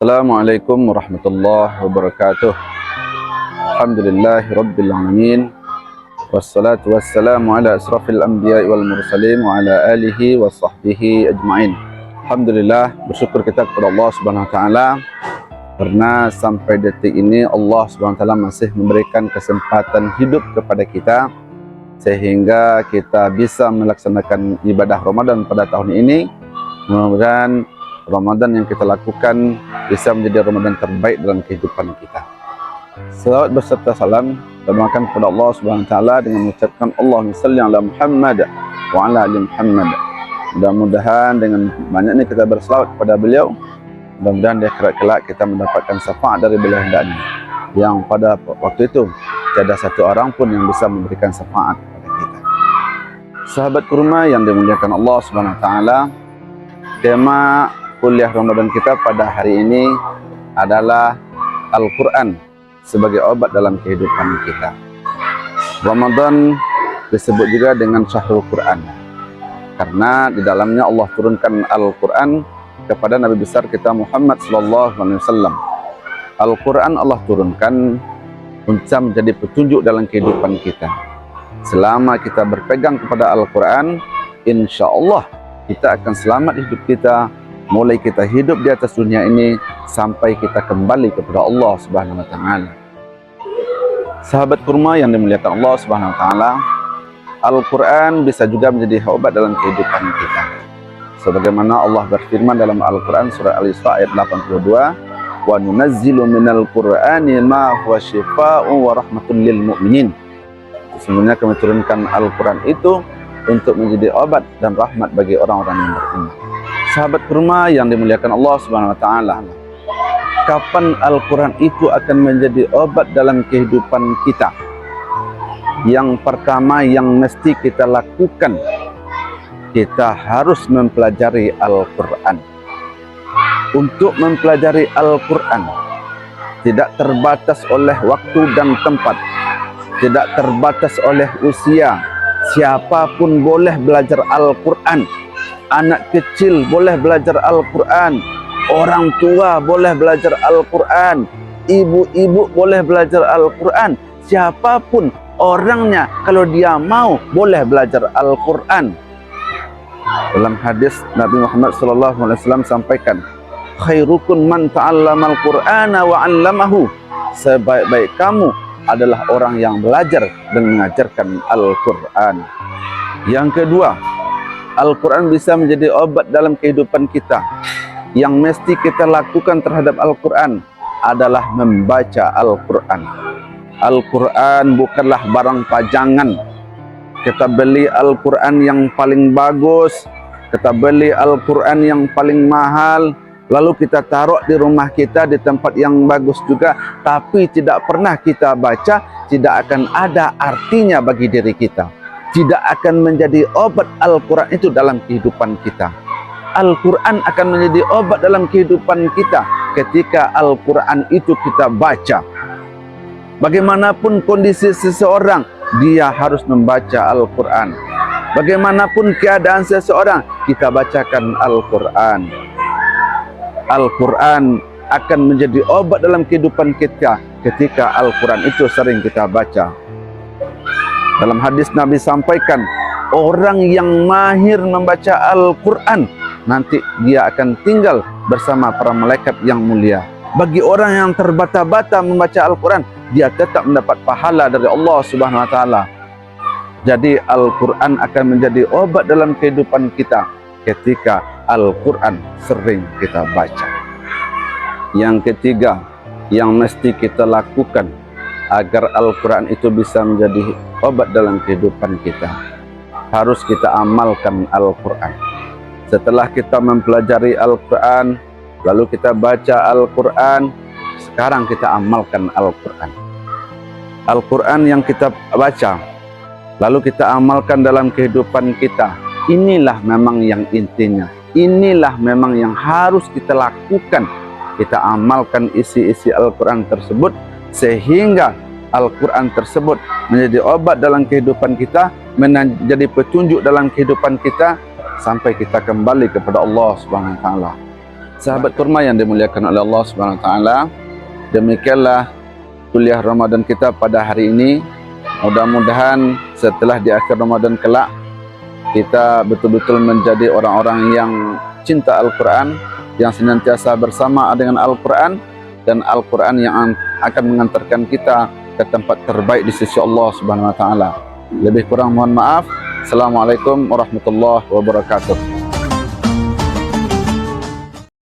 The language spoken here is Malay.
Assalamualaikum warahmatullahi wabarakatuh. Alhamdulillahi rabbil alamin. Wassalatu wassalamu ala asrafil anbiya'i wal mursalin wa ala alihi wa sahbihi ajma'in. Alhamdulillah, bersyukur kita kepada Allah Subhanahu wa taala karena sampai detik ini Allah Subhanahu wa taala masih memberikan kesempatan hidup kepada kita sehingga kita bisa melaksanakan ibadah Ramadan pada tahun ini. Mudah-mudahan Ramadan yang kita lakukan bisa menjadi Ramadan terbaik dalam kehidupan kita. Salawat beserta salam termakan kepada Allah Subhanahu wa taala dengan mengucapkan Allahumma shalli ala Muhammad wa ala ali Muhammad. Mudah-mudahan dengan banyaknya kita berselawat kepada beliau, mudah-mudahan di akhirat kelak kita mendapatkan syafaat dari beliau hendaknya, yang pada waktu itu tiada satu orang pun yang bisa memberikan syafaat kepada kita. Sahabat kurma yang dimuliakan Allah Subhanahu wa taala, tema kuliah Ramadan kita pada hari ini adalah Al-Quran sebagai obat dalam kehidupan kita. Ramadan disebut juga dengan Syahrul Quran karena di dalamnya Allah turunkan Al-Quran kepada Nabi besar kita Muhammad SAW. Al-Quran Allah turunkan untuk menjadi petunjuk dalam kehidupan kita. Selama kita berpegang kepada Al-Quran, insya Allah kita akan selamat hidup kita, mulai kita hidup di atas dunia ini sampai kita kembali kepada Allah Subhanahu wa taala. Sahabat kurma yang dimuliakan Allah Subhanahu wa taala, Al-Quran bisa juga menjadi obat dalam kehidupan kita. Sebagaimana Allah berfirman dalam Al-Quran surah Al-Isra ayat 82, "Wa nunazzilu minal Qur'ani ma huwa syifaa'un wa rahmatun lil mu'minin." Sesungguhnya kami turunkan Al-Quran itu untuk menjadi obat dan rahmat bagi orang-orang yang beriman. Sahabat kurma yang dimuliakan Allah Subhanahu wa taala, kapan Al-Quran itu akan menjadi obat dalam kehidupan kita? Yang pertama yang mesti kita lakukan, kita harus mempelajari Al-Quran. Untuk mempelajari Al-Quran tidak terbatas oleh waktu dan tempat, tidak terbatas oleh usia. Siapapun boleh belajar Al-Quran. Anak kecil boleh belajar Al-Quran, orang tua boleh belajar Al-Quran, ibu-ibu boleh belajar Al-Quran. Siapapun orangnya, kalau dia mau, boleh belajar Al-Quran. Dalam hadis Nabi Muhammad SAW sampaikan, "Khairukum man ta'allamal Qur'ana wa 'allamahu." Sebaik-baik kamu adalah orang yang belajar dan mengajarkan Al-Quran. Yang kedua, Al-Quran bisa menjadi obat dalam kehidupan kita. Yang mesti kita lakukan terhadap Al-Quran adalah membaca Al-Quran. Al-Quran bukanlah barang pajangan. Kita beli Al-Quran yang paling bagus, kita beli Al-Quran yang paling mahal, lalu kita taruh di rumah kita di tempat yang bagus juga, tapi tidak pernah kita baca, tidak akan ada artinya bagi diri kita. Tidak akan menjadi obat Al-Quran itu dalam kehidupan kita. Al-Quran akan menjadi obat dalam kehidupan kita ketika Al-Quran itu kita baca. Bagaimanapun kondisi seseorang, dia harus membaca Al-Quran. Bagaimanapun keadaan seseorang, kita bacakan Al-Quran. Al-Quran akan menjadi obat dalam kehidupan kita ketika Al-Quran itu sering kita baca. Dalam hadis Nabi sampaikan, orang yang mahir membaca Al-Quran, nanti dia akan tinggal bersama para malaikat yang mulia. Bagi orang yang terbata-bata membaca Al-Quran, dia tetap mendapat pahala dari Allah Subhanahu wa taala. Jadi Al-Quran akan menjadi obat dalam kehidupan kita ketika Al-Quran sering kita baca. Yang ketiga, yang mesti kita lakukan agar Al-Quran itu bisa menjadi obat dalam kehidupan kita, harus kita amalkan Al-Quran. Setelah kita mempelajari Al-Quran, lalu kita baca Al-Quran, sekarang kita amalkan Al-Quran. Al-Quran yang kita baca, lalu kita amalkan dalam kehidupan kita, inilah memang yang intinya. Inilah memang yang harus kita lakukan. Kita amalkan isi-isi Al-Quran tersebut, sehingga Al-Quran tersebut menjadi obat dalam kehidupan kita, menjadi petunjuk dalam kehidupan kita, sampai kita kembali kepada Allah Subhanahu wa taala. Sahabat kurma yang dimuliakan oleh Allah Subhanahu wa taala, demikianlah kuliah Ramadan kita pada hari ini. Mudah-mudahan setelah di akhir Ramadan kelak kita betul-betul menjadi orang-orang yang cinta Al-Quran, yang senantiasa bersama dengan Al-Quran, dan Al-Quran yang akan mengantarkan kita ke tempat terbaik di sisi Allah Subhanahu wa taala. Lebih kurang mohon maaf. Assalamualaikum warahmatullahi wabarakatuh.